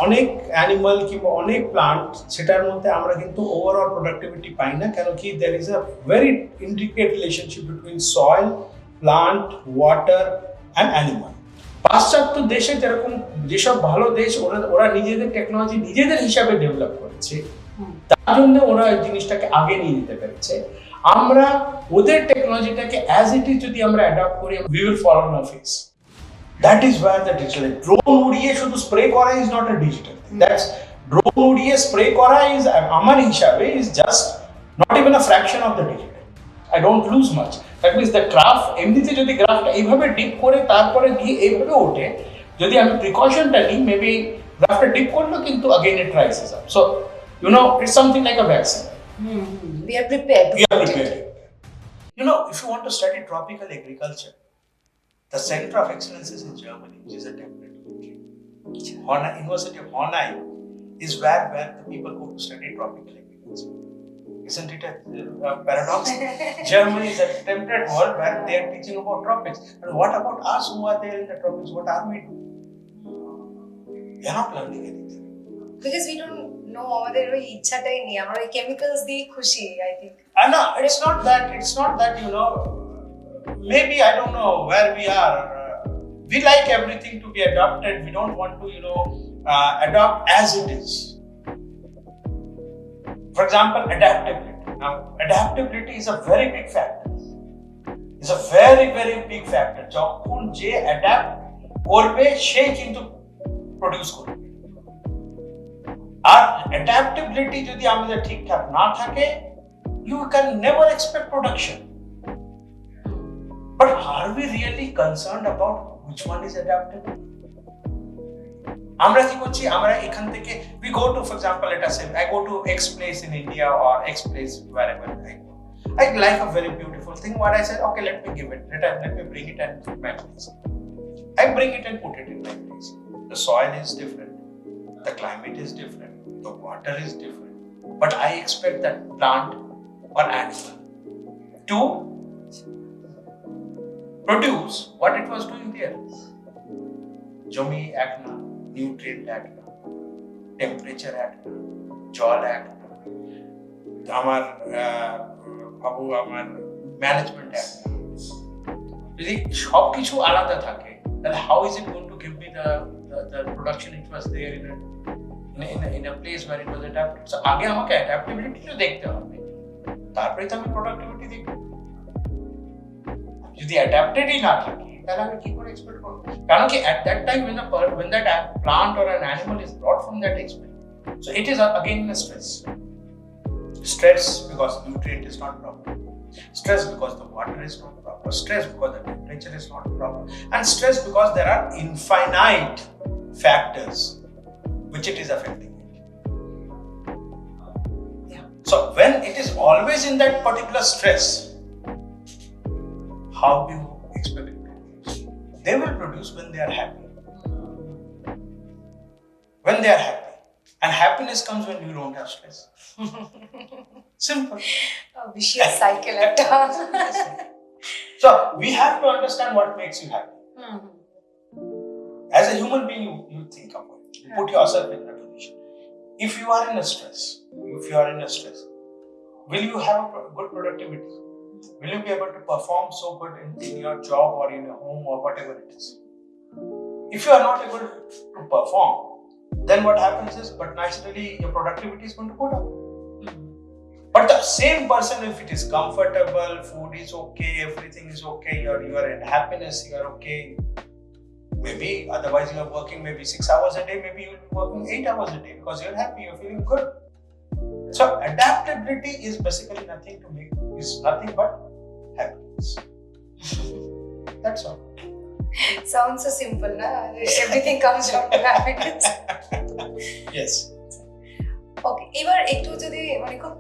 অনেক অ্যানিমাল কিংবা অনেক প্লান্ট সেটার মধ্যে আমরা কিন্তু ওভারঅল প্রোডাক্টিভিটি পাই না, কেন কি there is a very intricate relationship between soil, plant, water and animal. পাশ্চাত্য দেশে যেরকম যেসব ভালো দেশ ওরা নিজেদের টেকনোলজি নিজেদের হিসাবে ডেভেলপ করেছে, তার জন্য ওরা এই জিনিসটাকে আগে নিয়ে যেতে পেরেছে। আমরা ওদের টেকনোলজিটাকে অ্যাজ ইট ইজ যদি আমরা অ্যাডাপ্ট করি, we will fall on our face. That is where the digital drone উড়িয়ে শুধু স্প্রে করা is not a digital thing. That's drone উড়িয়ে স্প্রে করা is আমার হিসাবে is just not even a fraction of the digital. I don't lose much. That means the graph এমনিতে যদি গ্রাফটা এইভাবে ডিপ করে তারপরে দিয়ে এইভাবে ওঠে, যদি আমি প্রিকশনটা নিই, মেবি গ্রাফটা ডিপ করলো কিন্তু again it rises up. So you know it's something like a vaccine. We are prepared. We are prepared. You know, if you want to study tropical agriculture, the center of excellence is in Germany, which is a temperate country. University of Hohenheim is where the people go to study tropical agriculture. Isn't it a paradox? Germany is a temperate world where they are teaching about tropics. And what about us who are there in the tropics? What are we doing? We are not learning anything. Because we don't know আমাদের ওই ইচ্ছাটাই নেই, আমরা ওই chemicals দিয়ে খুশি, I think. No, it's not that, you know, maybe I don't know where we are. We like everything to be adopted. We don't want to, you know, adopt as it is. For example, adaptability. Now, adaptability is a very big factor. It's a very, very big factor. যখন যে adapt করবে সে কিন্তু produce করবে। আর adaptability যদি আমাদের ঠিকঠাক না থাকে, you can never expect production. But are we really concerned about which one is adaptable? আমরা কি করছি, আমরা এখান থেকে we go to, for example, let us say I go to X place in India or X place wherever I go. I like a very beautiful thing. What I said, okay, let me give it. Let me bring it and put my place. I bring it and put it in my place. The soil is different. The climate is different. The water is different. But I expect that plant or animal to produce what it was doing there. জমি এক না, nutrient এক না, temperature এক না, জল এক না, আমার ম্যানেজমেন্ট এক না। যদি সবকিছু আলাদা থাকে, তাহলে how is it going to give me the production it was there in a place where it was adapted? So আগে আমাকে অ্যাডাপ্টেবিলিটিটা দেখতে হবে, তারপরে তো আমি প্রোডাক্টিভিটি দেখব। যদি অ্যাডাপ্টেডই না থাকে, তাহলে আমি কি করে এক্সপেক্ট করব? কারণ কি at that time when that plant or an animal is brought from that experiment, so it is again a stress because nutrient is not proper, stress because the water is not proper, stress because the temperature is not proper, and stress because there are infinite factors which it is affecting it. So when it is always in that particular stress, how do you expect it to produce? They will produce when they are happy. When they are happy. And happiness comes when you don't have stress. Simple. A vicious cycle at times. So we have to understand what makes you happy. As a human being, you think about it. You put yourself in that position. If you are in a stress, will you have a good productivity? Will you be able to perform so good in your job or in your home or whatever it is? If you are not able to perform, then what happens is, but naturally your productivity is going to go down. But the same person, if it is comfortable, food is okay, everything is okay, you are in happiness, you are okay. Maybe otherwise you are working maybe 6 hours a day, maybe you will be working 8 hours a day because you are happy, you are feeling good. So adaptability is basically nothing but happiness. That's all. Sounds so simple, na? Everything comes down to happiness. Yes. ওকে, এবার একটু যদি মানে খুব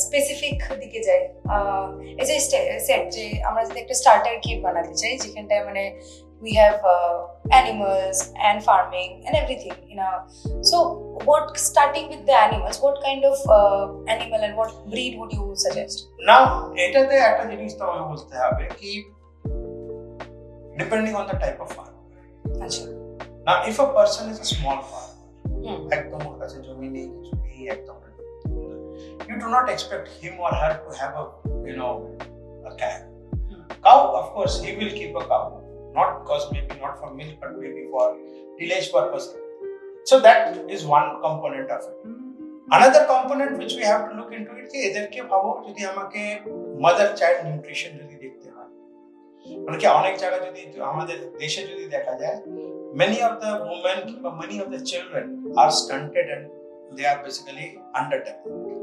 specific দিকে যাই, এই যে set যে আমরা যদি একটা স্টার্টার কিট বানাতে চাই যেখানটায় মানে we have animals and farming and everything, you know. So what, starting with the animals, what kind of animal and what breed would you suggest? Now এটাতে একটা জিনিস তো আমাকে বলতে হবে কি depending on the type of farm. আচ্ছা। Now if a person is a small farmer, একদম ওর কাছে জমি নেই, কিছু নেই, একদম। You do not expect him or her to have a cow. Cow, of course, he will keep a cow, not because maybe not for milk, but maybe for tillage purpose. So that is one component of it. Another component which we have to look into it ki edarke bhabo jodi amake mother child nutrition jodi dekhte hoy, মানে কি অনেক জায়গা যদি আমাদের দেশে যদি দেখা যায়, many of the women or many of the children are stunted and they are basically underdeveloped.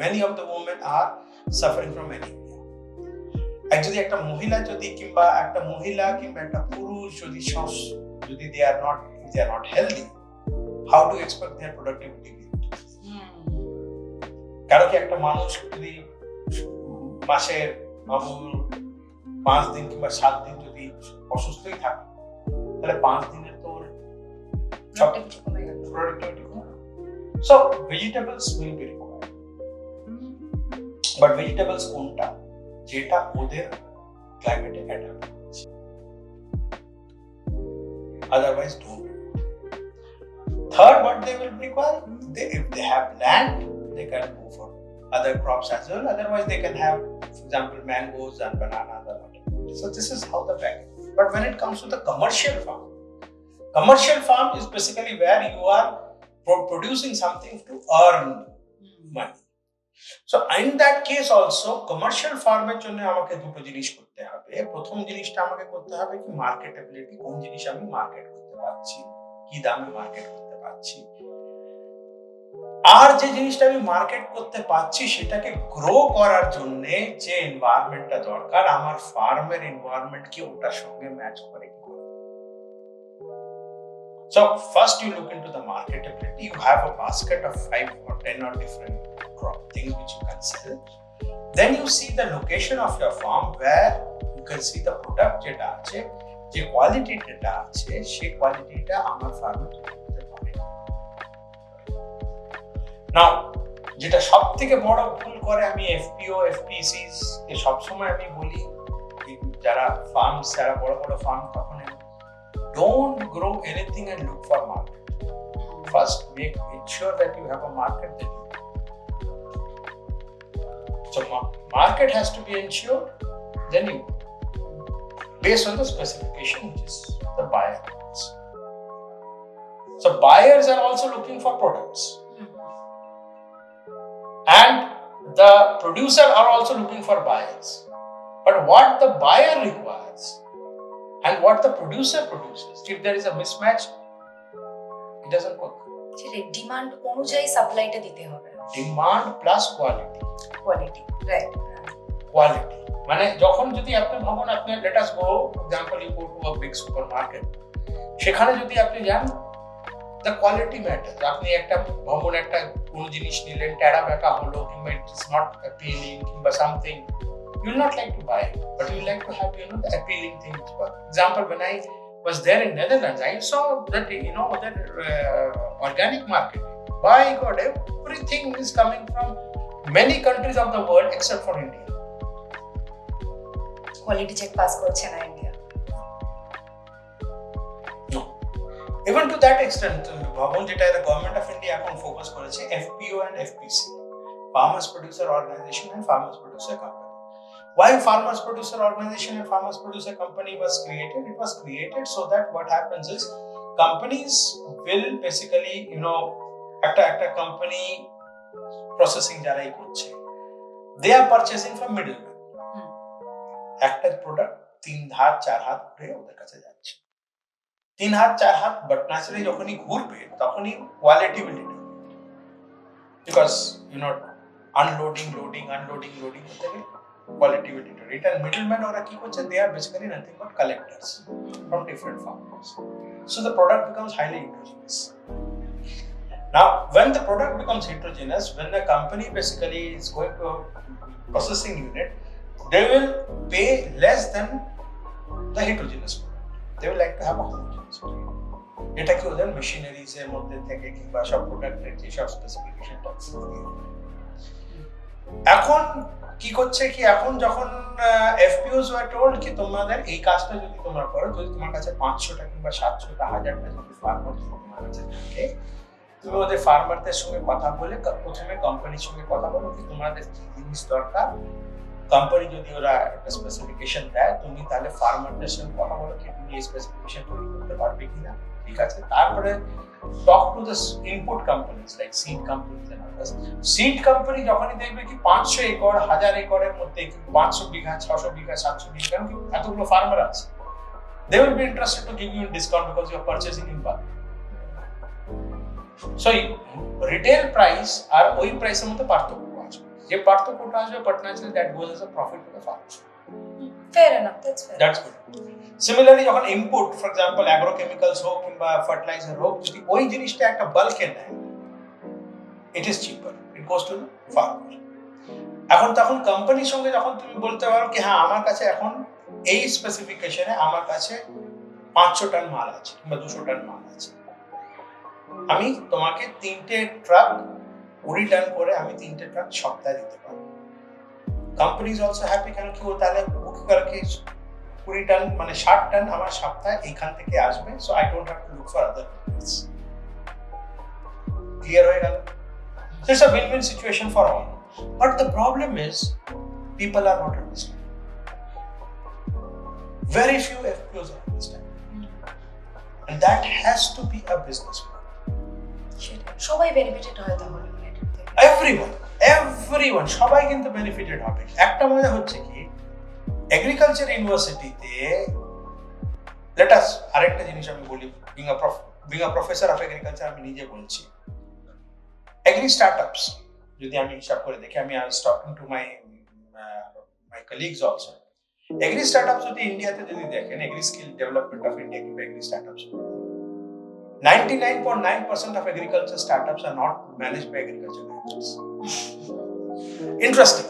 Many of the women are suffering from anemia. Actually একটা মহিলা যদি কিংবা একটা পুরুষ যদি they are not healthy, how do you expect their productivity? কারণ কি একটা মানুষ যদি মাসের 5 দিন কিংবা 7 দিন যদি অসুস্থই থাকে, তাহলে 5 দিনের তো productivity কমে। So vegetables will be required, but vegetables কোনটা যেটা ওদের ক্লাইমেটে অ্যাডাপ্ট করছে, otherwise don't. Third, what they will require, if they have land, they can go for other crops as well. Otherwise, they can have, for example, mangoes and bananas and whatever. So this is how the package. But when it comes to the commercial farm is basically where you are producing something to earn money. So in that case also, commercial farm এর জন্য আমাকে দুটো জিনিস করতে হবে। প্রথম জিনিসটা আমাকে করতে হবে কি মার্কেটেবিলিটি, কোন জিনিস আমি মার্কেট করতে পারছি, কি দামে মার্কেট করতে পারছি, আর যে জিনিসটা আমি মার্কেট করতে পারছি সেটাকে গ্রো করার জন্য যে এনভায়রনমেন্টটা দরকার, আমার ফার্মের এনভায়রনমেন্ট কি ওটার সঙ্গে ম্যাচ করে কি। So first you look into the marketability. You have a basket of 5 or 10 or different crop things which you can sell. Then you see the location of your farm where you can see the product যেটা আছে, যে কোয়ালিটিটা আছে, সেই কোয়ালিটিটা আমার ফার্মে করতে পারে। নাও যেটা সবথেকে বড় ভুল করে আমি এফপিও এফপিসিস কে সবসময় আমি বলি, যারা বড় বড় ফার্ম, তখন don't grow anything and look for market. First, make sure that you have a market that you. So market has to be ensured. Then you, based on the specification which is the buyer wants. So buyers are also looking for products, and the producer are also looking for buyers. But what the buyer requires and what the producer produces, if there is a mismatch, it doesn't work. সেটা demand অনুযায়ী সাপ্লাইটা দিতে হবে। Demand plus quality, right. Quality মানে যখন যদি আপনি ভাবুন, আপনি let us go example, you go to a big supermarket, সেখানে যদি আপনি যান, দ্য কোয়ালিটি ম্যাটার। আপনি একটা ভাবুন, একটা কোন জিনিস নিলেন, টেরা বেঁকা হলো, কিংবা ইট ইজ নট অ্যাপিলিং কিংবা something, you will not like to buy, but you like to have the appealing things. For example, when I was there in Netherlands, I saw that that organic market. By God, everything is coming from many countries of the world except for India. Quality check pass করছে না India. No. Even to that extent, ভাবুন যেটা government of India এখন focus করেছে FPO and FPC, Farmers Producer Organization and Farmers Producer Company. Why Farmers Producer Organization and Farmers Producer Company was created? It was created so that what happens is companies will basically, একটা company processing যারাই করছে, they are purchasing from middlemen. একটা product 3 হাত 4 হাত ঘুরে ওদের কাছে যাচ্ছে, 3 হাত 4 হাত, বাট ন্যাচারালি যখনই ঘুরবে তখনই quality will determine, because unloading করতে গেলে quality will deteriorate. And middlemen or কি করছে, they are basically nothing but collectors from different farmers. So the product becomes highly heterogeneous. Now when the product becomes heterogeneous, when the company basically is going to a processing unit, they will pay less than the heterogeneous product. They will like to have a homogeneous product. এটা কি ওদের machineries এর মধ্যে থেকে কিংবা সব প্রোডাক্টের যে সব স্পেসিফিকেশন এখন কি করছে কি, এখন যখন এফপিওস ওয়ার টোল্ড কি তোমাদের এই কাজটা যদি তোমরা করো, যদি তোমার কাছে 500টা কিংবা 700টা 1000টা যদি ফার্মার তোমার কাছে থাকে, তুমি ওদের ফার্মারদের সঙ্গে কথা বলে প্রথমে কোম্পানির সঙ্গে কথা বলো কি তোমাদের কি জিনিস দরকার। কোম্পানি যদি ওরা একটা স্পেসিফিকেশন দেয়, তুমি তাহলে ফার্মারদের সঙ্গে কথা বলো কি তুমি এই স্পেসিফিকেশন তৈরি করতে পারবে কিনা, ঠিক আছে। তারপরে talk to the input companies like seed companies and others. Seed company যখনই দেখবে কি 500 একর 1000 একরের মধ্যে 500 বিঘা 600 বিঘা 700 বিঘা কারণ কি এতগুলো ফার্মার আছে, they will be interested to give you a discount because you are purchasing in bulk. So retail price আর ওই প্রাইসের মধ্যে পার্থক্য আছে, যে পার্থক্যটা আসবে but naturally that goes as a profit to the farmer. Fair enough, that's good. Similarly যখন input for example অ্যাগ্রোকেমিক্যালস হোক কিংবা ফার্টিলাইজার হোক, যদি ওই জিনিসটা একটা বাল্কে নেয়, it is cheaper, it goes to the farmer. এখন তখন কোম্পানির সঙ্গে যখন তুমি বলতে পারো কি হ্যাঁ আমার কাছে এখন এই স্পেসিফিকেশনে আমার কাছে 500 টন মাল আছে কিংবা 200 টন মাল আছে, আমি তোমাকে 3টে ট্রাক 20 টন করে আমি 3টে ট্রাক সপ্তাহে দিতে পারবো। কোম্পানি ইজ অলসো হ্যাপি, কারণ কি ও তাহলে বুক করে 20 টন মানে 60 টন আমার সপ্তাহে এখান থেকে আসবে, so I don't have to look for other place. Clear হয়ে গেল? So it's a win-win situation for all. But the problem is people are not understanding. Very few FPOs are understanding. And that has to be a business model. সবাই benefited হয় তাহলে everyone সবাই কিন্তু benefited হবে। একটা মজা হচ্ছে কি এগ্রিকালচার ইউনিভার্সিটিতে লেটাস আরেকটা জিনিস আমি বলি, being a professor of agriculture আমি নিজে বলছি, এগ্রি স্টার্টআপস যদি আমি হিসাব করে দেখি, আমি I was talking to my colleagues also, agri startups যদি ইন্ডিয়াতে যদি দেখেন, agri skill development of India কিংবা agri startups, 99.9% of agriculture startups are not managed by agriculture managers. Interesting.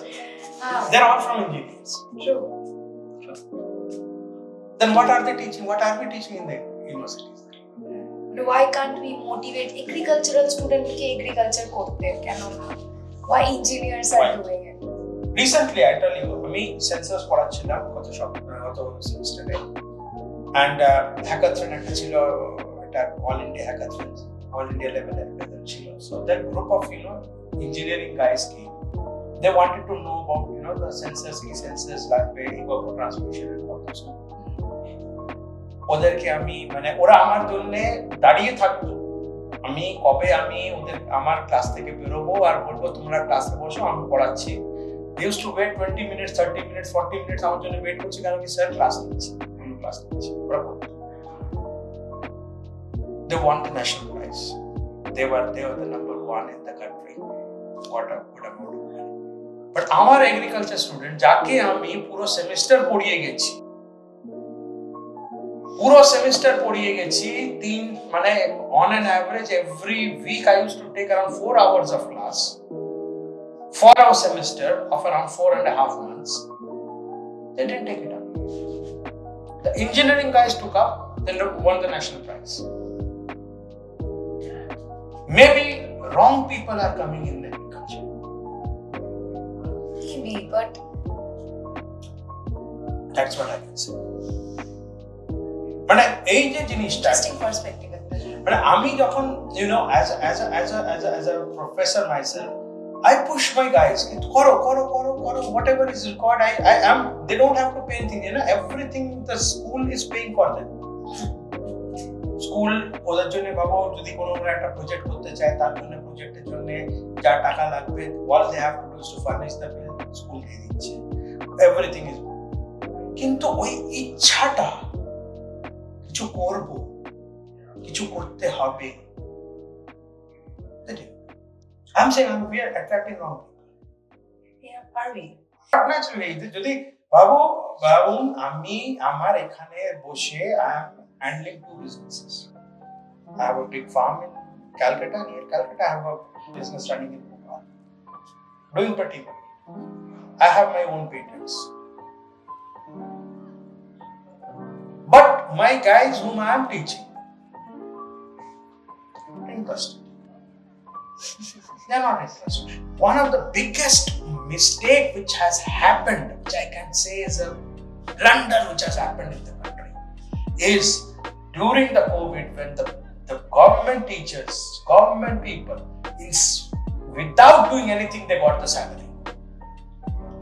They're all from engineers. True. Then what are they teaching? What are we teaching in the universities? Why can't we motivate agricultural students to agriculture korte? Why engineers are doing it? Recently, I tell you, আমি census পড়াচ্ছিলাম গত সেমিস্টারে, and hackathon একটা ছিল, এটা all India hackathon, all India লেভেলে hackathon ছিল। So that group of engineering guys came. They wanted to know about the sensors, key sensors লাগবে, evapotranspiration and all those. ওদেরকে আমি মানে ওরা আমার জন্য দাঁড়িয়ে থাকতো, আমি কবে আমি ওদের আমার ক্লাস থেকে বেরোবো আর বলবো তোমরা ক্লাসে বসো আমি পড়াচ্ছি। They used to wait 20 minutes, 30 minutes, 40 minutes আমার জন্য ওয়েট করছে, কারণ কি স্যার ক্লাস নিচ্ছে, ক্লাস নিচ্ছে। ওরা they won the national prize. They were the number 1 in the country. What a good amount of money. But আমার এগ্রিকালচার স্টুডেন্ট যাকে আমি পুরো সেমিস্টার পড়িয়ে গেছি, মানে on an average every week I used to take around 4 hours of class, 4-hour semester of around 4.5 months. They didn't take it up. The engineering guys took up, then won the national prize. Maybe wrong people are coming in agriculture. Maybe, but that's what I can say. মানে এই যে জিনিসটা interesting perspective. মানে আমি যখন as a professor myself, I push my guys, koro, whatever is required. I am. They don't have to pay anything. Everything the school is paying for them. School ওদের জন্য বাবা যদি কোনো একটা প্রজেক্ট করতে চায়, তার জন্য প্রজেক্টের জন্য যা টাকা লাগবে, all they have to do is to furnish the bill, school দিয়ে দিচ্ছে, এভরিথিং ইজ। কিন্তু ওই ইচ্ছাটা কিছু করব, কিছু করতে হবে, I'm saying we are attracting wrong people. Yeah, are we? Naturally, যদি ভাবুন আমি আমার এখানে বসে I am handling 2 businesses. I have a big farm in Calcutta. Near Calcutta, I have a business running in Mumbai. Doing pretty well. I have my own patents. But my guys whom I am teaching, interested. They are not interested. One of the biggest mistake which has happened, which I can say is a blunder which has happened in the country, is during the COVID when the government teachers, government people, without doing anything, they got the salary.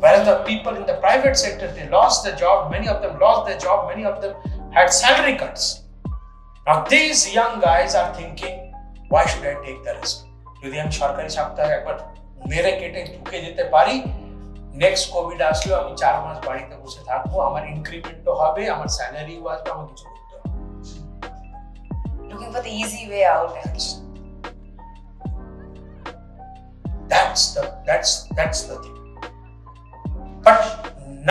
Whereas the people in the private sector, they lost their job, many of them lost their job, many of them had salary cuts. Now these young guys are thinking, why should I take the risk? যদি আমি সরকারি সপ্তাহে একবার মেরে কেটে ঢুকে যেতে পারি, নেক্সট কোভিড আসলেও আমি 4 মাস বাড়িতে বসে থাকবো, আমার ইনক্রিমেন্টও হবে, আমার স্যালারিও আসবে, আমার কিছু করতে হবে। Looking for the easy way out. That's the thing. But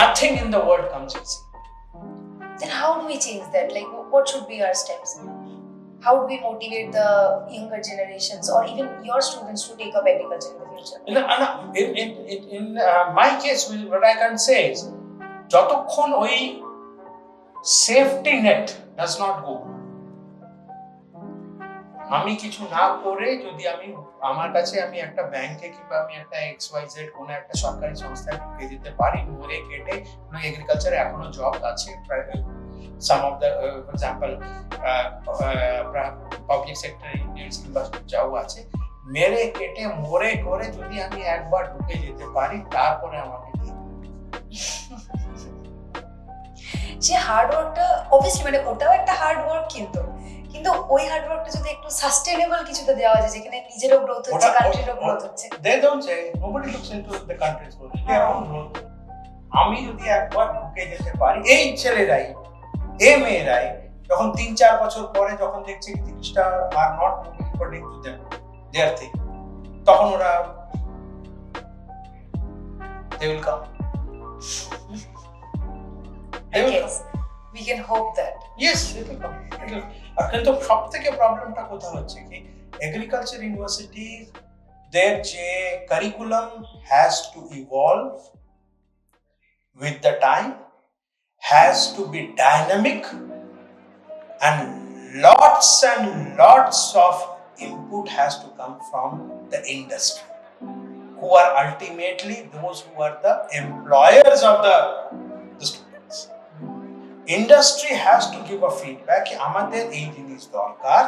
nothing in the world comes easy. Then how do we change that? Like, what should be our steps? How do we motivate the younger generations or even your students to take up agriculture in the future? In my case, what I can say is, যতক্ষণ ওই safety net does not go, আমি কিছু না করে যদি আমি আমার কাছে আমি একটা ব্যাংকে কিংবা আমি একটা XYZ কোন একটা সরকারি সংস্থায় ঢুকে দিতে পারি, মরে কেটে এগ্রিকালচারে এখনো জব আছে, some of the for example public sector units কিংবা যাও আছে, মেরে কেটে মরে করে যদি আমি একবার ঢুকে যেতে পারি, তারপরে আমাকে যে হার্ড ওয়ার্কটা অবভিয়াসলি মানে ওটাও একটা হার্ড ওয়ার্ক, কিন্তু ওই হার্ড ওয়ার্কটা যদি একটু সাস্টেনেবল কিছুতে দেওয়া যায় যেখানে নিজেরও গ্রোথ হচ্ছে, কান্ট্রিরও গ্রোথ হচ্ছে। they don't say nobody looks into the country's growth, their own growth. আমি যদি একবার ঢুকে যেতে পারি, এই ছেলেরাই এই মেয়েরাই যখন 3-4 বছর পরে যখন দেখছে কি জিনিসটা are not moving according to them there thing, তখন ওরা they will come. Yes, we can hope that. Yes, it will come. আর কিন্তু সবথেকে প্রবলেমটা কোথায় হচ্ছে কি, এগ্রিকালচার ইউনিভার্সিটি their যে curriculum has to evolve with the time, has to be dynamic, and lots of input has to come from the industry, who are ultimately those who are the employers of the students. Industry has to give a feedback ki amader ei jinish dorkar,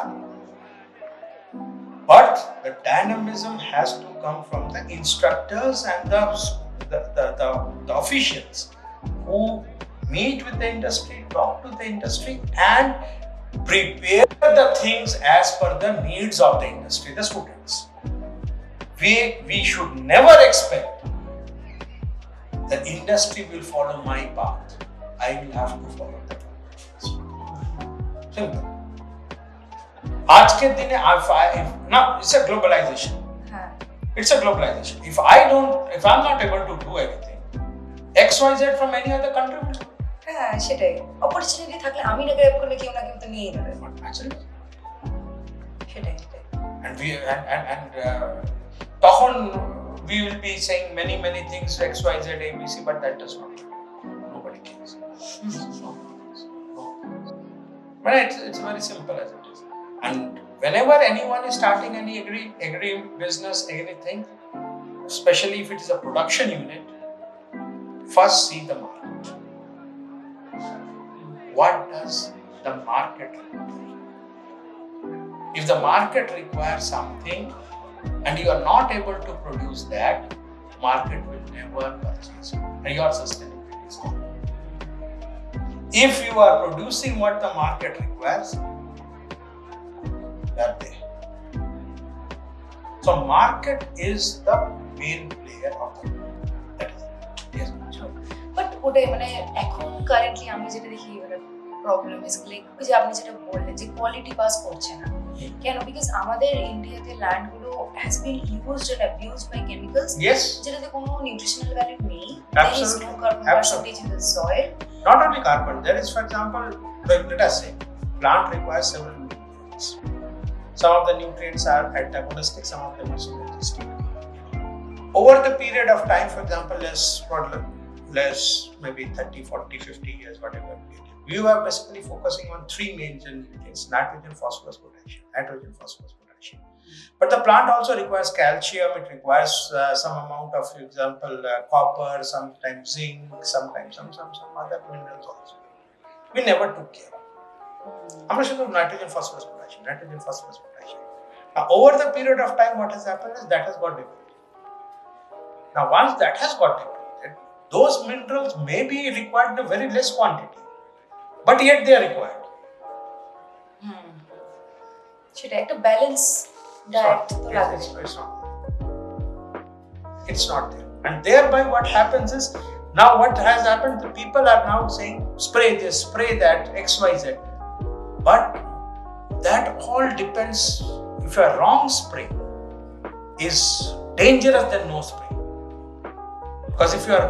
but the dynamism has to come from the instructors and the officials who meet with the industry, talk to the industry, and prepare the things as per the needs of the industry, the students. We should never expect the industry will follow my path. I will have to follow that. Simple. আজকের দিনে now it's a globalization. It's a globalization. If I'm not able to do anything, XYZ from any other country will do. হ্যাঁ, সেটাই। Opportunity থাকলে আমি না grab করলে কেউ না কেউ তো নিয়েই নেবে। Actually, সেটাই। And তখন we will be saying many things XYZ ABC, but that does not matter. Nobody cares. But it's very simple as it is. And whenever anyone is starting any agri business, anything, especially if it is a production unit, first see the market. What does the market require? If the market requires something and you are not able to produce that, market will never purchase you and your sustainability is gone. If you are producing what the market requires, they are there. So market is the main player of the market. That is it. Yes. But ওটাই মানে এখন currently আমি যেটা দেখি মানে problem is like ওই যে আপনি যেটা বললেন যে কোয়ালিটি পাস করছে না কেন, বিকজ আমাদের ইন্ডিয়াতে ল্যান্ডগুলো has been used and abused by chemicals, যেটাতে কোনো নিউট্রিশনাল ভ্যালু নেই। There is no carbon percentage in the soil. Not only carbon, there is, for example, let us say plant requires several nutrients. Some of the nutrients are antagonistic, some of them are synergistic. Over the period of time, for example, less maybe 30, 40, 50 years, whatever period, we were basically focusing on three main nutrients: nitrogen, phosphorus, potassium. But the plant also requires calcium, it requires some amount of, for example, copper, sometimes zinc, sometimes some other minerals also. We never took care. আমরা শুধু nitrogen, phosphorus, potassium. Now, over the period of time, what has happened is that has got depleted. Now, once that has got depleted, those minerals may be required in a very less quantity, but yet they are required. সেটা একটা balance diet তো লাগে। It's not there. And thereby what happens is, now what has happened, the people are now saying spray this, spray that, XYZ. But that all depends. If a wrong spray is dangerous than no spray. Because if you are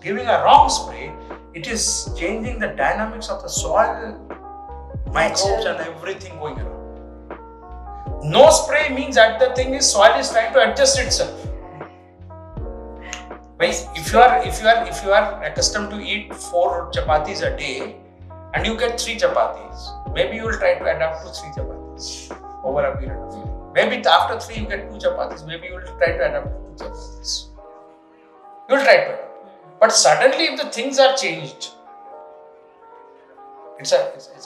giving a wrong spray, it is changing the dynamics of the soil, microbes and everything going around. No spray means that the thing is soil is trying to adjust itself. If you are accustomed to eat 4 chapatis a day and you get 3 chapatis, maybe you will try to adapt to 3 chapatis over a period of time. Maybe after 3 you get 2 chapatis, maybe you will try to adapt to 2 chapatis. You will try to adapt. But suddenly if the things are changed, it's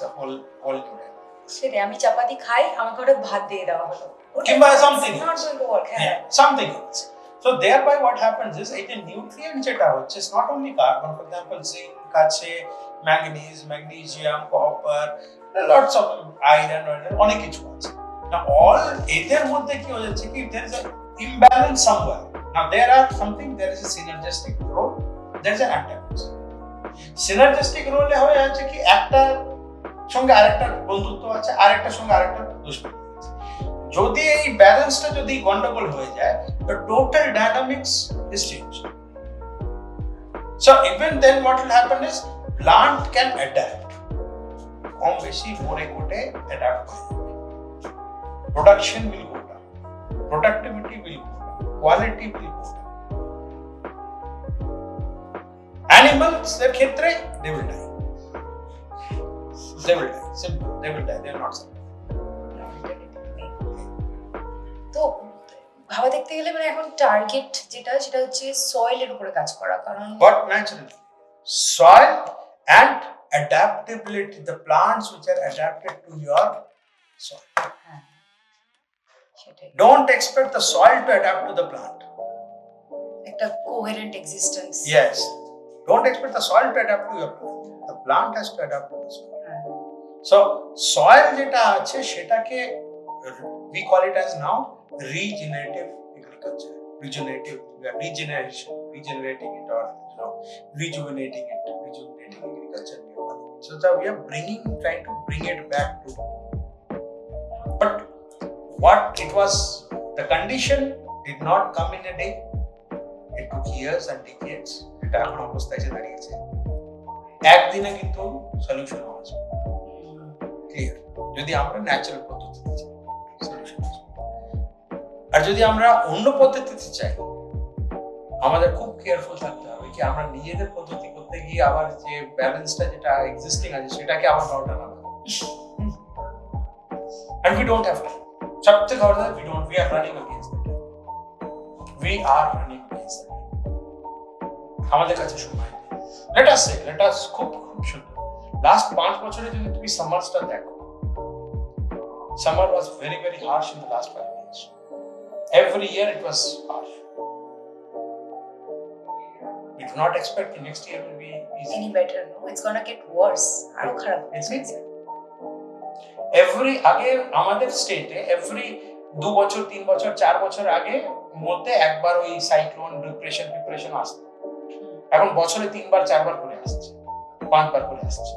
a whole new day. সেটাই, আমি চাপাতি খাই, আমাকে ওটা ভাত দিয়ে দেওয়া হলো, কিংবা something not going to work. Something else. So thereby what happens is, এই যে nutrient যেটা হচ্ছে, it's not only carbon, for example zinc আছে, manganese, magnesium, copper, lots of iron, অনেক কিছু আছে। Now all এদের মধ্যে কি হয়ে যাচ্ছে কি, there is an imbalance somewhere. Now there is a synergistic role, there is an antagonism. Synergistic role এ হয়ে যাচ্ছে কি, একটা সঙ্গে আরেকটার বন্ধুত্ব আছে, আরেকটার সঙ্গে আরেকটার দুশ্মনী আছে। যদি এই ব্যালেন্সটা যদি গন্ডগোল হয়ে যায়, the total dynamics is changed. So even then what will happen is, plant can adapt. কম বেশি মোড়ে কোটে adapt করে। Production will go down, productivity will go down, quality will go down. Animals, their ক্ষেত্রে, they will die. Simple. They will die. They are not simple. তো ভাবা দেখতে গেলে মানে এখন টার্গেট যেটা, সেটা হচ্ছে সয়েলের উপরে কাজ করা, কারণ But naturally, soil and adaptability, the plants which are adapted to your soil. সেটাই, Don't expect the soil to adapt to the plant. একটা coherent existence. Yes. Don't expect the soil to adapt to your plant. The plant has to adapt to the soil. So soil যেটা আছে সেটাকে we call it as now regenerative agriculture. Regenerating it, or rejuvenating agriculture. So that we are trying to bring it back to. But what it was, the condition did not come in a day. It took years and decades. এটা এখন অবস্থায় এসে দাঁড়িয়েছে, একদিনে কিন্তু solution হওয়া যাবে, clear, যদি আমরা ন্যাচারাল পদ্ধতিতে চাই সলিউশন। আর যদি আমরা অন্য পদ্ধতিতে চাই, আমাদের খুব কেয়ারফুল থাকতে হবে কি আমরা নিজেদের পদ্ধতি করতে গিয়ে আবার যে ব্যালেন্সটা যেটা এক্সিস্টিং আছে সেটাকে আবার নটা না। And we don't have time. সবচেয়ে বড় কথা, we are running against that. আমাদের কাছে সময় নেই। let us খুব সুন্দর, লাস্ট 5 বছরে যদি তুমি সামারটা দেখো, summer was very very harsh in the last 5 years. Every year it was harsh. We do not expect the next year will be easy. Any better? No, it's gonna get worse. আরো খারাপ হবে। আগে আমাদের স্টেটে every 2 বছর 3 বছর 4 বছর আগে মধ্যে একবার ওই সাইক্লোন ডিপ্রেশন আসতো। এখন বছরে 3 বার 4 বার করে আসছে, 5 বার করে আসছে।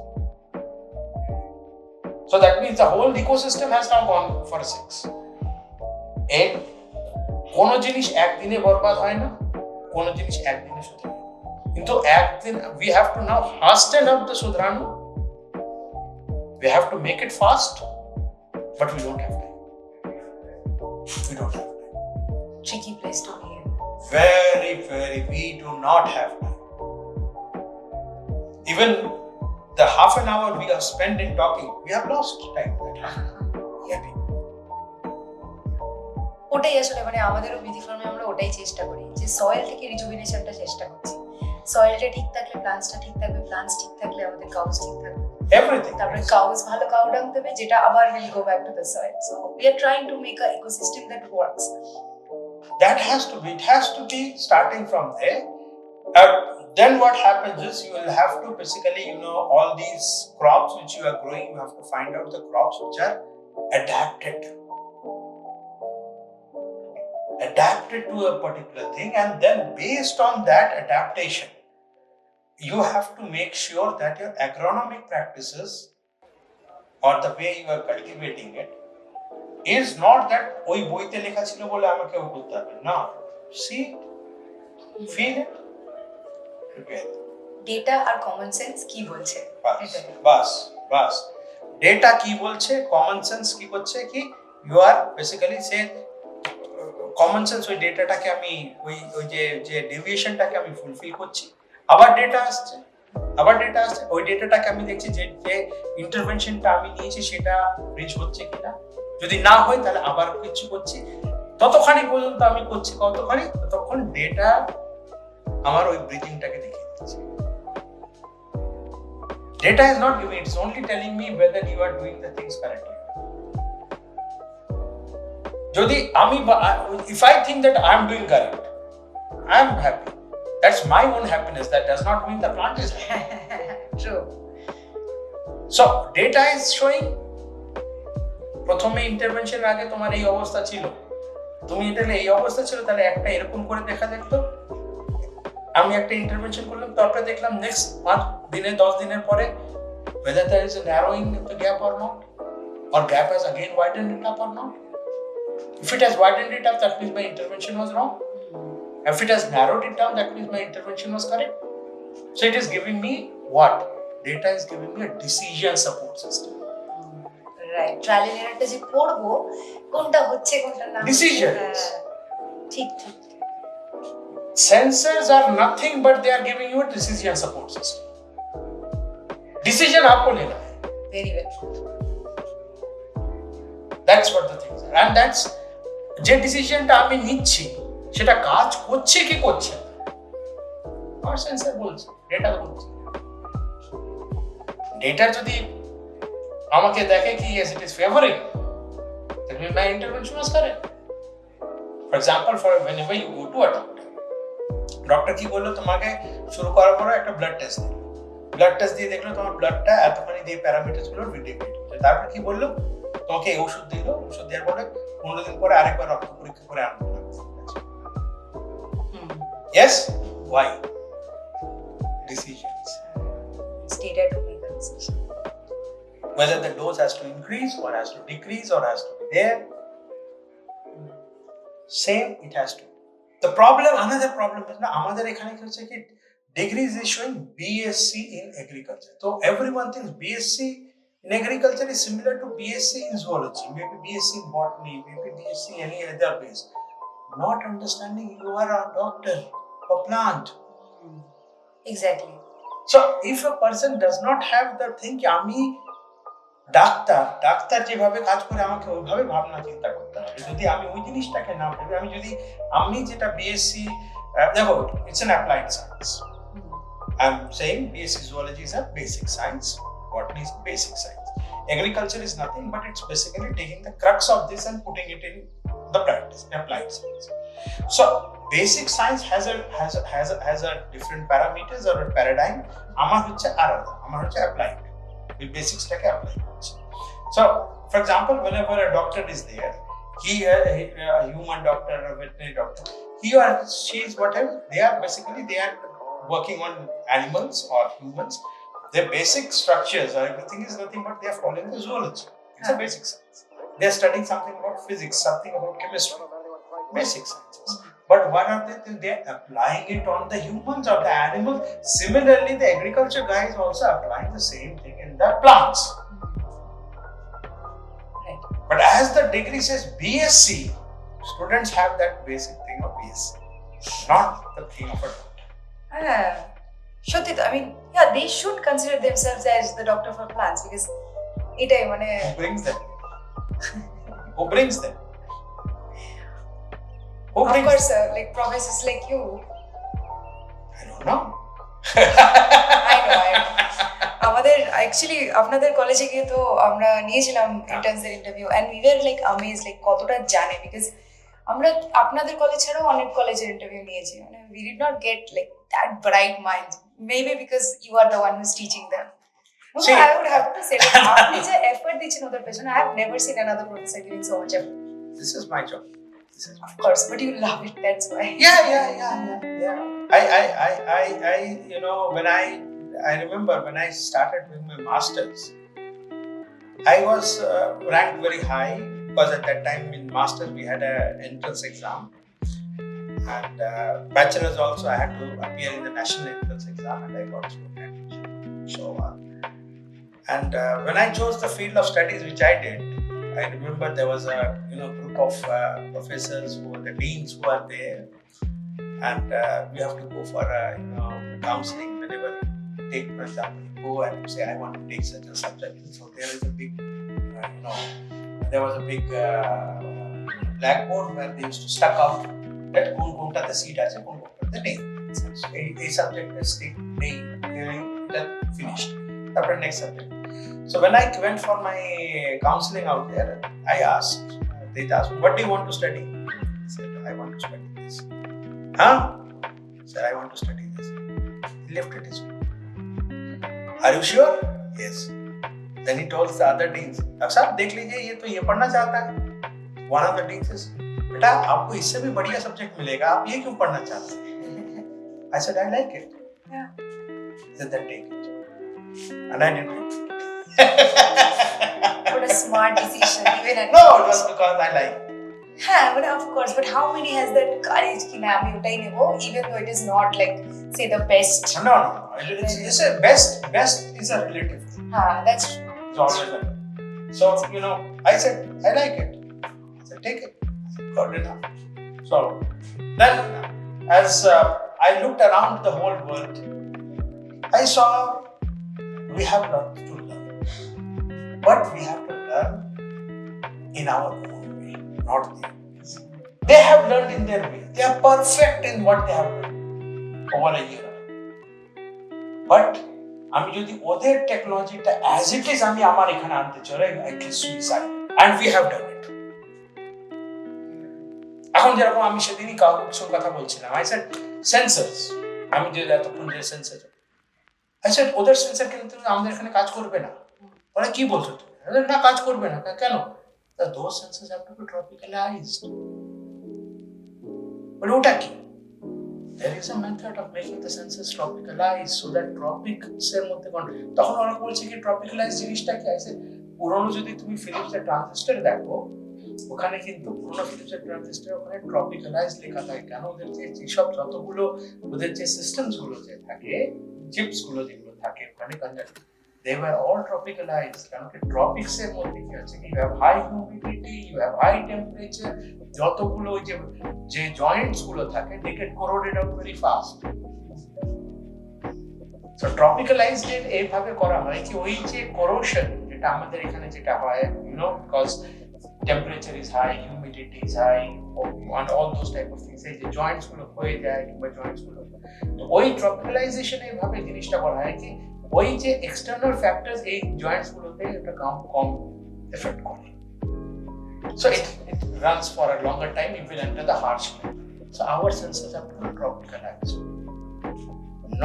So that means the whole ecosystem has now gone for a 6. কোন জিনিস একদিনে বরবাদ হয় না, কোন জিনিস একদিনে শুধরে, কিন্তু একদিন we have to now hasten up the শুধরানো, we have to make it fast, but we don't have time. Tricky place to be in. Very we do not have time. Even the half an hour we have spent in talking, we have lost time. ওটাই আসলে মানে আমাদেরও বিধি ফার্মে আমরা ওটাই চেষ্টা করি যে সয়েল থেকে রিজুভিনেশনটা চেষ্টা করছি। সয়েলটা ঠিক থাকলে প্লান্টসটা ঠিক থাকবে, প্লান্টস ঠিক থাকলে আমাদের কাউস ঠিক থাকবে, everything. তারপরে কাউস ভালো কাউ ডাং দেবে যেটা আবার will go back to the soil. So we are trying to make a ecosystem that works. That has to be, it has to be starting from there. Then what happens is you will have to basically, all these crops which you are growing, you have to find out the crops which are adapted to a particular thing, and then based on that adaptation, you have to make sure that your agronomic practices or the way you are cultivating it is not that ওই বইতে লেখা ছিল বলে আমাকে ও করতে হবে না, see, feel it, prepare. Data আর কমন সেন্স কি বলছে, বাস ডেটা কি বলছে, কমন সেন্স কি করছে, কি ইউ আর বেসিক্যালি সে কমন সেন্স ওই ডেটাটাকে আমি ওই যে ডেভিয়েশনটাকে আমি ফুলফিল করছি, আবার ডেটা আসছে ওই ডেটাটাকে আমি দেখছি যে ইন্টারভেনশনটা আমি নিয়েছি সেটা রিচ হচ্ছে কিনা, যদি না হয় তাহলে আবার কিছু করছি, ততখানি পর্যন্ত আমি করছি, ততক্ষণ ডেটা আমার ওই ব্রিথিংটাকে দেখিয়ে দিচ্ছে। Data is not giving, it's only telling me whether you are doing the things correctly. যদি আমি if I think that I am doing correct, I am happy. That's my own happiness. That does not mean the plant is happy. True. So data is showing প্রথমে intervention আগে তোমার এই অবস্থা ছিল, তুমি এটা এই অবস্থা ছিল, তাহলে একটা এরকম করে দেখা দেখতো, আমি একটা ইন্টারভেনশন করলাম, তারপরে দেখলাম নেক্সট 5 দিনে 10 দিনের পরে whether there is a narrowing of the gap or not, or gap has again widened it up or not. If it has widened it up, that means my intervention was wrong. If it has narrowed it down, that means my intervention was correct. So it is giving me what? Data is giving me a decision support system. Right. Trial and error যে করব কোনটা হচ্ছে কোনটা না, Decisions. ঠিক। Sensors are nothing but they are giving you a decision support system. Decision आपको लेना है. Very well. That's what the things are, and that's যে ডিসিশনটা আমি নিচ্ছি সেটা কাজ করছে কি করছে না, আমার সেন্সর বলছে, ডেটা বলছে। ডেটা যদি আমাকে দেখে কি yes it is favoring, that means my intervention was correct. For example, whenever you go to a doctor কি বললো, তোমাকে শুরু করার পরে একটা ব্লাড টেস্ট দিয়ে দেখলো তোমার ব্লাডটা এতখানি দিয়ে প্যারামিটারস গুলো ডিটেক্ট, তারপর কি বললো, তোমাকে এই ওষুধ দেওয়ার পরে 15 দিন পরে আরেকবার রক্ত পরীক্ষা করে আনবো। Yes, why? Decisions. Data to make a decision. Whether the dose has to increase or has to decrease or has to be there, same it has to. The problem, another problem is na আমাদের এখানে কি হচ্ছে কি degrees is showing BSc in agriculture. So everyone thinks BSc in agriculture is similar to BSc in zoology, maybe BSc in botany, maybe BSc in any other base. Not understanding you are a doctor of plant. Exactly. So if a person does not have the thing ki ami doctor যেভাবে কাজ করে আমাকে ওইভাবে ভাবনা চিন্তা করতে হবে, যদি আমি ওই জিনিসটাকে না ভেবে আমি যেটা বিএসসি, দেখো it's an applied science, I am saying BSc zoology is a basic science, botany is basic science, agriculture is nothing but it's basically taking the crux of this and putting it in the practice, applied science. So basic science has a different parameters or a paradigm, আমার হচ্ছে আলাদা, আমার হচ্ছে applied, with basics টাকে apply করছে। So for example, whenever a doctor is there, a human doctor or a veterinary doctor, he or she is whatever, they are working on animals or humans. Their basic structures or everything is nothing but they are following the zoology. It's a basic science. They are studying something about physics, something about chemistry, basic sciences. But what are they? They are applying it on the humans or the animals. Similarly, the agriculture guy is also applying the same thing in the plants. Right. But as the degree says BSc, students have that basic thing of BSc, not the thing of a doctor. সত্যি তো, I mean, yeah, they should consider themselves as the doctor for plants because এটাই মানে Who brings them? Who Of brings? course, like professors like you. I don't know. I know. আমাদের actually আপনাদের কলেজে গিয়ে তো আমরা নিয়েছিলাম ইন্টার্নসদের interview and we were like amaze like কতটা জানে বিকজ আমরা আপনাদের কলেজ ছাড়াও অনেক কলেজের ইন্টারভিউ নিয়েছি মানে we did not get like that bright mind maybe because you are the one who is teaching them See, I would have to say like আপনি যে এফর্ট দিচ্ছেন ওদের পেছনে I have never seen another professor giving so much effort. this is my job. This is my Of course, but you love it, that's why. Yeah. I you know, I remember when I started doing my masters, I was ranked very high because at that time in masters we had an entrance exam, and bachelors also I had to appear in the national entrance exam, and I got through that. So, and when I chose the field of studies which I did, I remember there was a group of professors who were the deans who are there, and we have to go for counseling whenever you take, for example, you go and you say I want to take such a subject. So there is a big, there was a big blackboard where they used to stuck out that kunta the seat as a kunta the day. A subject is finished. After next subject. So when I went for my counseling out there, I asked, they asked, what do you want to study? I said, I want to study this. Huh? I said, I want to study this. He lifted his hand. Are you sure? Yes. Then he told the other deans, sir, देख लीजिए ये तो ये पढ़ना चाहता है. One of the deans says, बेटा आपको इससे भी बढ़िया सब्जेक्ट मिलेगा, आप ये क्यों पढ़ना चाहते हैं? I said, I like it. Yeah. He said, then take it. And I didn't. What a smart decision, even at No, it was because I like. Yeah, but of course, but how many has that courage ki na ami utai nebo, even though it is not like say the best. No. It's a best is a relative thing. That's true. It's always like that. So I said I like it. I said take it. I said, good enough. So then, as I looked around the whole world, I saw we have lot to learn, but we have to learn in our own way, not theirs. They have learned in their way. They are perfect in what they have learned over a year. But আমি যদি ওদের টেকনোলজিটা as it is আমি আমার এখানে আনতে চাই, I can suicide, and we have done it. এখন যেরকম আমি সেদিনই কাউর সঙ্গে কথা বলছিলাম, আই সেড সেন্সরস, আমি যে এতক্ষণ যে সেন্সর, আই সেড ওদের সেন্সর কিন্তু আমাদের এখানে কাজ করবে না। ওরা কি বলছো তুমি? না কাজ করবে না, কেন? Those sensors have to be tropicalized. But ওটা কি? There is a method of making the sensors tropicalized so that tropics এর মধ্যে তখন ওরা বলছে কি tropicalized জিনিসটা কি? আছে পুরনো যদি তুমি ফিলিপসের ট্রানজিস্টর দেখো, ওখানে কিন্তু পুরনো ফিলিপসের ট্রানজিস্টর ওখানে tropicalized লেখা থাকে। কেন? ওদের যেসব যতগুলো ওদের যে সিস্টেমস গুলো যে থাকে, চিপস গুলো যেগুলো থাকে ওখানে conjunct, they were all tropicalized. কারণ কি ট্রপিক্স এর মধ্যে কি হচ্ছে, you have high humidity, you have high temperature, যতগুলো ওই যে জয়েন্টস গুলো থাকে they get corroded out very fast. So tropicalized এর এইভাবে করা হয় কি ওই যে corrosion যেটা আমাদের এখানে যেটা হয়, because temperature is high, humidity is high, and all those type of things, এই যে জয়েন্টস গুলো হয়ে যায় কিংবা জয়েন্টস গুলো, ওই tropicalization এর ভাবে জিনিসটা করা হয় কি ওই যে এক্সটার্নাল ফ্যাক্টরস এই জয়েন্টস গুলোতে এটা কম এফেক্ট করে। So it runs for a longer time, it will enter the harsh climate. So our sensors have to be tropicalized,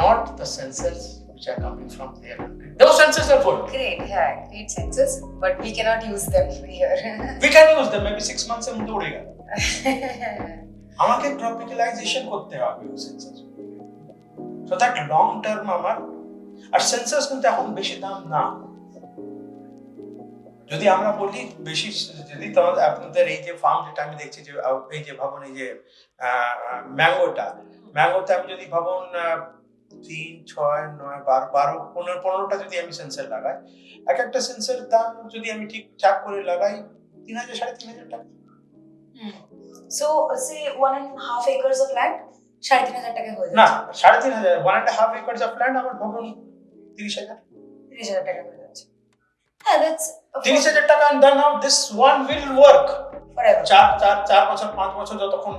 not the sensors which are coming from their country. Those sensors are good. Great sensors, but we cannot use them here. We can use them, maybe 6 months এর মধ্যে উড়ে গেল। আমাকে tropicalization করতে হবে ওই sensor, so that long term আমার। আর sensors কিন্তু এখন বেশি দাম না। যদি আমরা বলি বেশি, যদি আপনাদের এই যে ফার্ম যেটা আমি দেখছি, যে এই যে ভাবুন এই যে ম্যাঙ্গোতে আমি যদি ভাবুন 3, 6, 9, 12, 15টা যদি আমি সেন্সর লাগাই, এক একটা সেন্সর দাম যদি আমি ঠিকঠাক করে লাগাই 3,000 3,500 টাকা। So say 1.5 acres of land 3,500 টাকা হয়ে যাচ্ছে। না 3,500, 1.5 acres of land আমার ভাবুন 30,000 টাকা হয়ে যাচ্ছে। হ্যাঁ, that's 30,000 টাকা, and then now this one will work forever. 4 বছর 5 বছর যতক্ষণ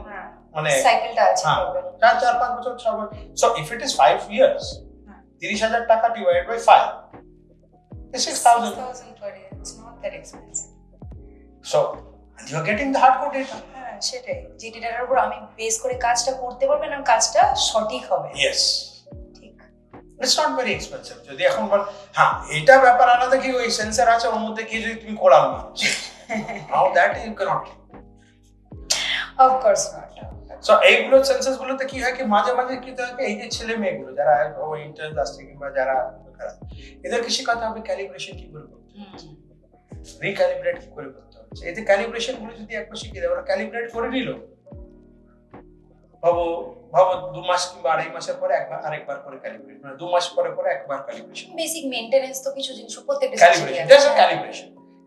মানে সাইকেলটা আছে হ্যাঁ, হবে 4-5 বছর 6 বছর। So if it is 5 years, 30,000 টাকা divided by 5 is 6,000. 6,000 per year. It's not that expensive. So and you are getting the hardcore data. হ্যাঁ সেটাই, যে ডেটার উপর আমি বেস করে কাজটা করতে পারবেন আর কাজটা সঠিক হবে। Yes. ঠিক। It's not very expensive. যদি এখন বল হ্যাঁ এটা ব্যাপার আলাদা কি ওই সেন্সর আছে ওর মধ্যে কি যদি তুমি কোড়াল মারো how that you cannot. Of course not. So এইগুলো সেন্সাস গুলোতে কি হয় কি মাঝে মাঝে কি হয় এই যে ছেলে মেয়েগুলো যারা ইন্টারেস্ট আসছে কিংবা যারা এদেরকে শেখাতে হবে ক্যালিব্রেশন কি করে করতে হবে, রিক্যালিব্রেট কি করে করতে হবে। এই যে ক্যালিব্রেশন গুলো যদি একবার শিখে দেয় ওরা ক্যালিব্রেট করে নিল, ভাবো 2 মাস কিংবা 2.5 মাসের পরে একবার আরেকবার করে ক্যালিব্রেট, মানে 2 মাস পরে পরে একবার ক্যালিব্রেশন। বেসিক মেইনটেনেন্স তো কিছু জিনিস প্রত্যেকটা calibration that's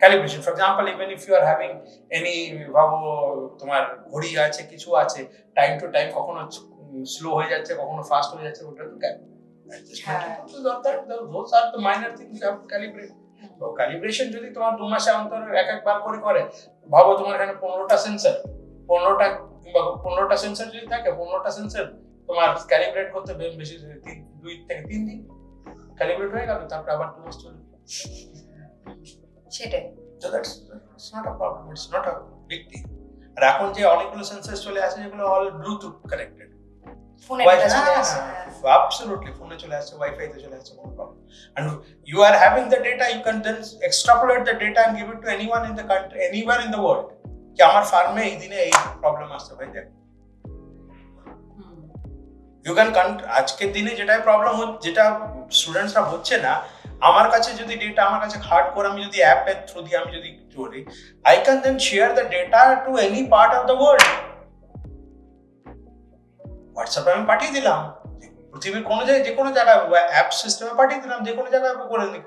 calibration. For example, even if you are having any ভাবো তোমার ঘড়ি আছে কিছু আছে টাইম টু টাইম কখনো স্লো হয়ে যাচ্ছে কখনো ফাস্ট হয়ে যাচ্ছে ওটা তো অ্যাডজাস্টমেন্ট তো দরকার। those are the minor things you have to calibrate. তো ক্যালিব্রেশন যদি তোমার 2 মাসে অন্তর একবার করে ভাবো তোমার এখানে 15টা সেন্সর 15টা সেন্সর যদি থাকে 15টা সেন্সর তোমার ক্যালিব্রেট করতে বেশি 2 থেকে 3 দিন ক্যালিব্রেট হয়ে গেল, তারপর আবার 2 মাস চলে সেটাই। So that's not a problem, it's not a big deal. আর এখন যে অনেকগুলো সেন্সর চলে আসে যেগুলো অল ব্লুটুথ কানেক্টেড, ফোনে চলে আসে, absolutely ফোনে চলে আসে, ওয়াইফাই তে চলে আসে, কোনো problem. And you are having the data, you can then extrapolate the data and give it to anyone in the country, anywhere in the world কি আমার ফার্মে এই দিনে এই প্রবলেম আসছে ভাই দেখ। You can আজকের দিনে যেটাই প্রবলেম হচ্ছে যেটা স্টুডেন্টসরা হচ্ছে না, আমার কাছে যদি ডেটা আমার কাছে হার্ড করে আমি যদি অ্যাপের থ্রু দিয়ে আমি যদি করি, I can then share the data to any part of the world. হোয়াটসঅ্যাপে আমি পাঠিয়ে দিলাম, পৃথিবীর কোনো জায়গায় যে কোনো জায়গায় অ্যাপ সিস্টেমে পাঠিয়ে দিলাম, যে কোনো জায়গায় করে দিই।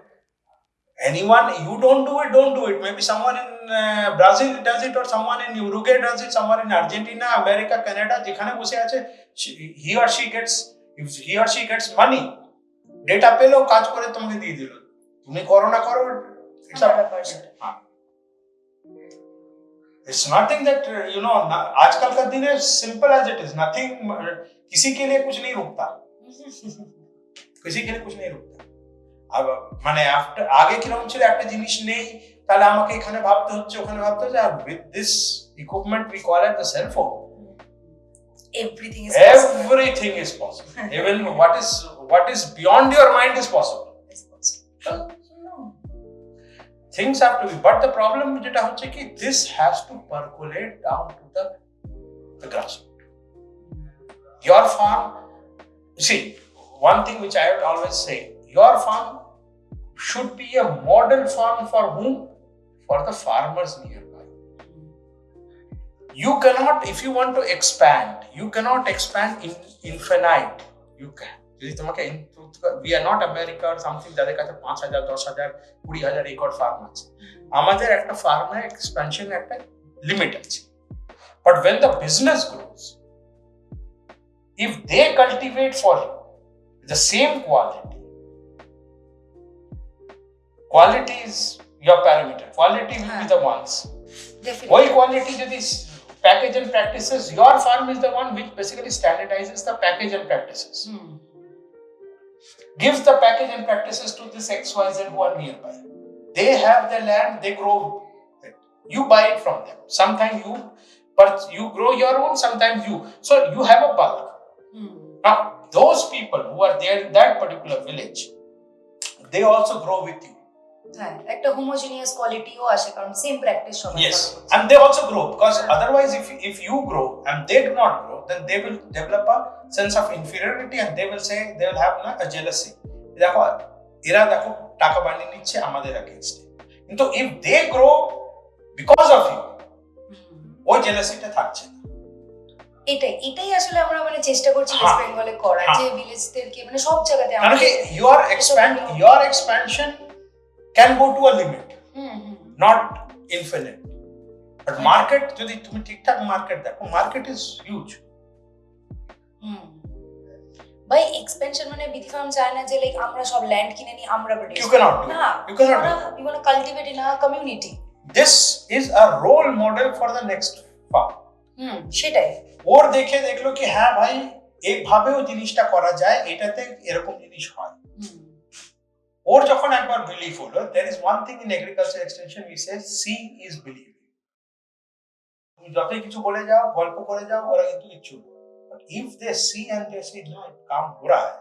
Anyone, you don't do it. Maybe someone in Brazil does it, or someone in Uruguay does it, someone in Argentina, America, Canada, যেখানে বসে আছে he or she gets money. Data পেলো কাজ করে তোমাকে দিয়ে দিল, তুমি করো না করো it's nothing that you know आजकल का दिन है simple as it is, nothing किसी के लिए कुछ नहीं रुकता किसी के लिए कुछ नहीं रुकता। अब মানে আগে কিরকম ছিল একটা জিনিস নেই তাহলে আমাকে এখানে ভাবতে হচ্ছে ওখানে ভাবতে হচ্ছে, আর with this equipment we call it the cell phone, everything is possible. Even what is beyond your mind is possible. Things have to be, but the problem jeta hocche ki this has to percolate down to the grassroots. Your farm, see, one thing which I would always say, your farm should be a model farm for whom? For the farmers nearby. You cannot, if you want to expand, you cannot expand infinite. You can. যদি তোমাকে we are not America or something যাদের কাছে 5,000 10,000 20,000 acre farm আছে, আমাদের একটা ফার্মে expansion একটা limit আছে। But when the business grows, if they cultivate for you the same quality is your parameter, quality will be the ones. Definitely. ওই quality যদি package and practices, your farm is the one which basically standardizes the package and practices. Gives the package and practices to this XYZ who are nearby. They have the land, they grow it. You buy it from them. Sometimes you grow your own, sometimes you. So you have a bulk. Now, those people who are there in that particular village, they also grow with you. হ্যাঁ, একটা homogeneous কোয়ালিটিও আসে কারণ same practice সবাই করে। Yes, and they also grow because otherwise if you grow and they do not grow, then they will develop a sense of inferiority and they will say they will have a jealousy. দেখো এরা দেখো টাকা বানিয়ে নিচ্ছে আমাদের এগেইনস্টে, কিন্তু if they grow because of you, ওই জেলাসিটা থাকছে না। এটাই আসলে আমরা মানে চেষ্টা করছি ওয়েস্ট বেঙ্গলে করার, যে ভিলেজদেরকে মানে সব জায়গাতে আমরা your expansion can go to a limit, not infinite. But market যদি তুমি ঠিকঠাক মার্কেট দেখো, market is huge. By expansion মানে বিথি ফার্ম চায় না যে লাইক আমরা সব ল্যান্ড কিনে নি আমরা প্রোডিউস, You cannot do না, you cannot you want to cultivate in a community. this is a role model for the next farm. সেটাই ওর দেখে দেখলো কি হ্যাঁ ভাই এইভাবেও জিনিসটা করা যায়, এটাতে এরকম জিনিস হয়। ওর যখন একবার বিলিভ হলো, there is one thing in agriculture extension we say see is believing. তুমি যতই কিছু বলে যাও, গল্প করে যাও, ওরা কিন্তু কিচ্ছু না। But if they see and they say না কাম हो रहा है,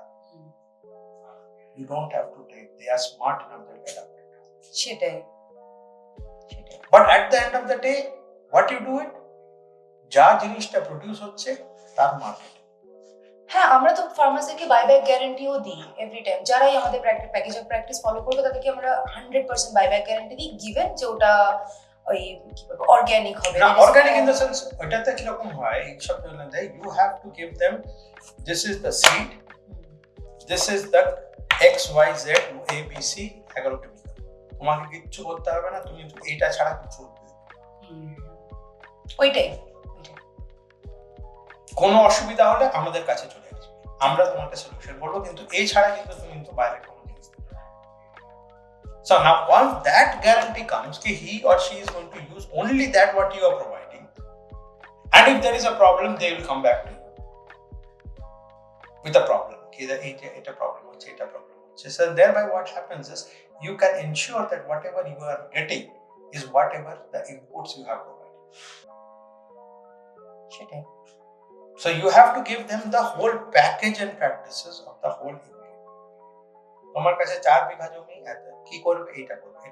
you don't have to take, they are smart enough to get up. সেটাই But at the end of the day what you do it, যা জিনিসটা প্রডিউস হচ্ছে তার market. হ্যাঁ, আমরা তো ফার্মারদেরকে বাইব্যাক গ্যারান্টিও দিই এভরি টাইম। যারাই আমাদের প্যাকেজ অফ প্র্যাকটিস ফলো করবে তাদেরকে আমরা 100% বাইব্যাক গ্যারান্টি দিই, গিভেন যে ওটা ওই কি বলবো অর্গানিক হবে। না অর্গানিক ইন দ্য সেন্স ওটাতে কি রকম হয়, এই সব বললেন তাই, you have to give them this is the seed, this is the XYZ ABC agrochemical, তোমাকে কিচ্ছু করতে হবে না, তুমি এইটা ছাড়া কিছু করতে হবে। ওইটাই কোনো অসুবিধা হলে আমাদের কাছে চলে আসবে, আমরা তোমাকে সলিউশন করবো, কিন্তু এই ছাড়া কিন্তু তুমি কিন্তু বাইরে কোনো জিনিস দিতে পারবে না। So now once that guarantee comes ki he or she is going to use only that what you are providing, and if there is a problem they will come back to you with a problem ki eta problem hoche, eta problem hoche. So thereby what happens is you can ensure that whatever you are getting is whatever the inputs you have provided. সেটাই So you have to give them the whole package and practices of the whole thing. তোমার কাছে 4 বিঘা জমি আছে, কি করবে এটা করবে,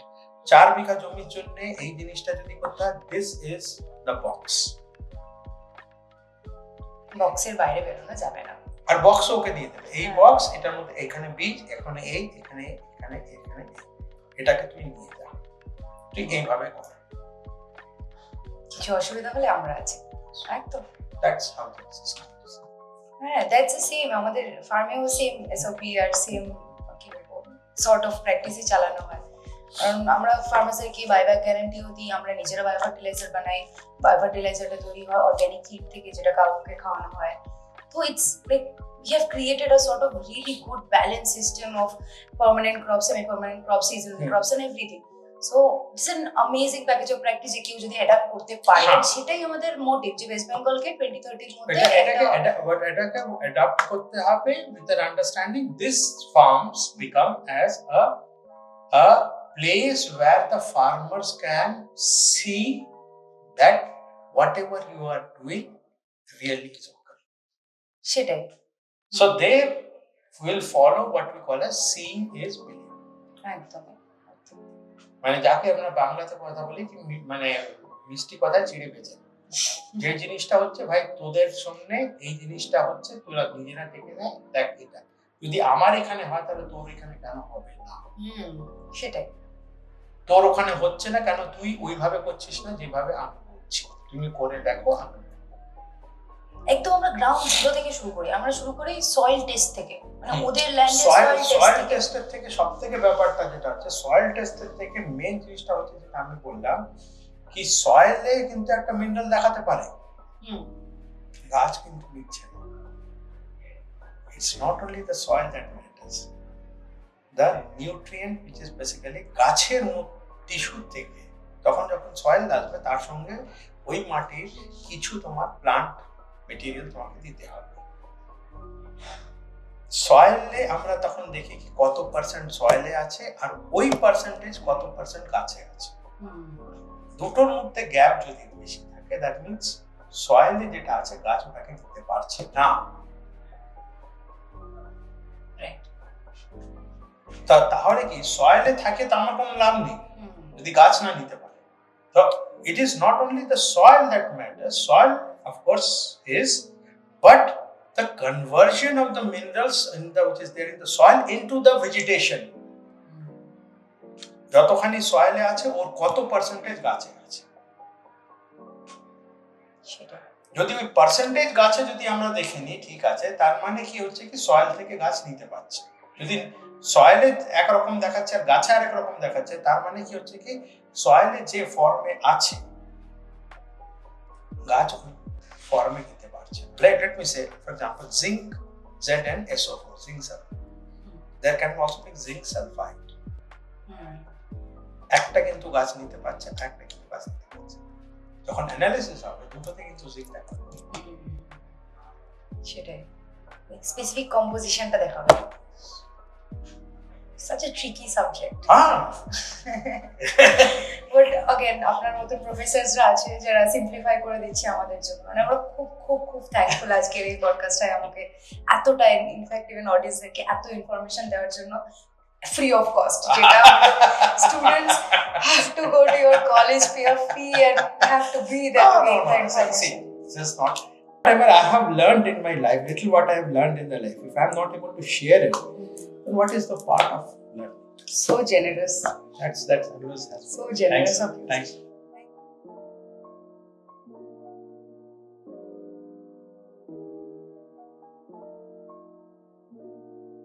4 বিঘা জমির জন্য এই জিনিসটা যদি করতে হয়, দিস ইজ দ্য বক্স, বক্সের বাইরে বেরোনো যাবে না, আর বক্স ওকে দিয়ে দেবে, এই বক্স এটার মধ্যে এখানে বীজ, এখানে এই, এখানে এখানে এখানে এটাকে তুমি নিয়ে যাও, তুই এইভাবে কর, কিছু অসুবিধা হলে আমরা আছি। একদম that's how the system is. হ্যাঁ, দ্যাটস দ্য সেম, আমাদের ফার্মেও সেম এসওপি আর সেম কি বলবো সর্ট অফ প্র্যাকটিসই চালানো হয়। কারণ আমরা ফার্মারদেরকে বাইব্যাক গ্যারান্টিও দিই, আমরা নিজেরা বায়ো ফার্টিলাইজার বানাই, বায়ো ফার্টিলাইজারটা তৈরি হয় অর্গানিক ফিড থেকে যেটা কাউকে খাওয়ানো হয়। তো it's like we have created a sort of really good balanced system of permanent crops, semi-permanent crops, seasonal crops and everything. So it's an amazing package of practice যে কেউ যদি অ্যাডাপ্ট করতে পারে, সেটাই আমাদের মোটিভ যে ওয়েস্ট বেঙ্গলকে 2030 এর মধ্যে এটাকে অ্যাডাপ্ট করতে হবে with an understanding this farms become as a place where the farmers can see that whatever you are doing really is okay. সেটাই So they will follow what we call as seeing is believing. একদম মানে যাকে আমরা বাংলাতে কথা বলি কি মানে মিষ্টি কথা চিড়ে বেঁচে, যে জিনিসটা হচ্ছে ভাই তোদের সামনে এই জিনিসটা হচ্ছে, তোরা নিজেরা দেখে নেয়, দেখ এটা যদি আমার এখানে হয় তাহলে তোর এখানে কেন হবে না, সেটাই তোর ওখানে হচ্ছে না কেন, তুই ওইভাবে করছিস না যেভাবে আমি করছি, তুমি করে দেখো। একদম আমরা গ্রাউন্ড জিরো থেকে শুরু করি, আমরা শুরু করি সয়েল টেস্ট থেকে, মানে ওদের ল্যান্ডে সয়েল টেস্টের থেকে সবথেকে ব্যাপারটা যেটা হচ্ছে সয়েল টেস্টের থেকে মেইন জিনিসটা হচ্ছে যেটা আমি বললাম কি সয়েলে কিন্তু একটা মিনারেল দেখাতে পারে, গাছ কিন্তু নিচ্ছে না। It's not only the soil that matters, the nutrient which is basically গাছের টিস্যু থেকে তখন যখন সয়েল আসবে তার সঙ্গে ওই মাটির কিছু তোমার প্লান্ট মেটেরিয়াল তোমাকে দিতে হবে। সয়েলে আমরা তখন দেখি কি কত পার্সেন্ট সয়েলে আছে আর ওই পার্সেন্টেজ কত পার্সেন্ট গাছে আছে, দুটোর মধ্যে গ্যাপ যদি বেশি থাকে দ্যাট মিন্স সয়েলে যেটা আছে গাছ ওটাকে নিতে পারছে না। তাহলে কি সয়েলে থাকে তো আমার কোনো লাভ নেই যদি গাছ না নিতে পারে। তো it is not only the soil that matters, soil of course is, but the conversion of the minerals in the which is there in the soil into the vegetation, যতখানি সয়েলে আছে ওর কত পার্সেন্টেজ গাছে আছে, যদি ওই পার্সেন্টেজ গাছে যদি আমরা দেখে নিই ঠিক আছে, তার মানে কি হচ্ছে কি সয়েল থেকে গাছ নিতে পারছে। যদি সয়েলে একরকম দেখাচ্ছে আর গাছে আরেক রকম দেখাচ্ছে, তার মানে কি হচ্ছে কি সয়েলে যে ফর্মে আছে গাছ ফর্মে নিতে পারছে। Let me say for example zinc ZnSO4, zinc sulfide, there can also be zinc sulfide, একটা কিন্তু গাছ নিতে পারছে না, একটা কিন্তু গাছ নিতে পারছে না। যখন অ্যানালিসিস হবে দুটোতে কিন্তু জিগ দেখা যাবে। সেটাই, স্পেসিফিক কম্পোজিশনটা দেখা হবে। such a tricky subject. But again, আপনার মতন প্রফেসরসরা আছে যারা সিম্পলিফাই করে দিচ্ছে আমাদের জন্য, মানে আমরা খুব খুব খুব থ্যাঙ্কফুল আজকের এই পডকাস্টটায় আমাকে এতটা, ইনফ্যাক্ট ইভেন অডিয়েন্সদেরকে এত ইনফরমেশন দেওয়ার জন্য ফ্রি অফ কস্ট, যেটা students have to go to your college, pay a fee and have to be there to get that information. Just not whatever I have learned in my life, little what I have learned in the life, if I am not able to share it, then what is the part of learning? So generous. That's always So generous of you. Thanks.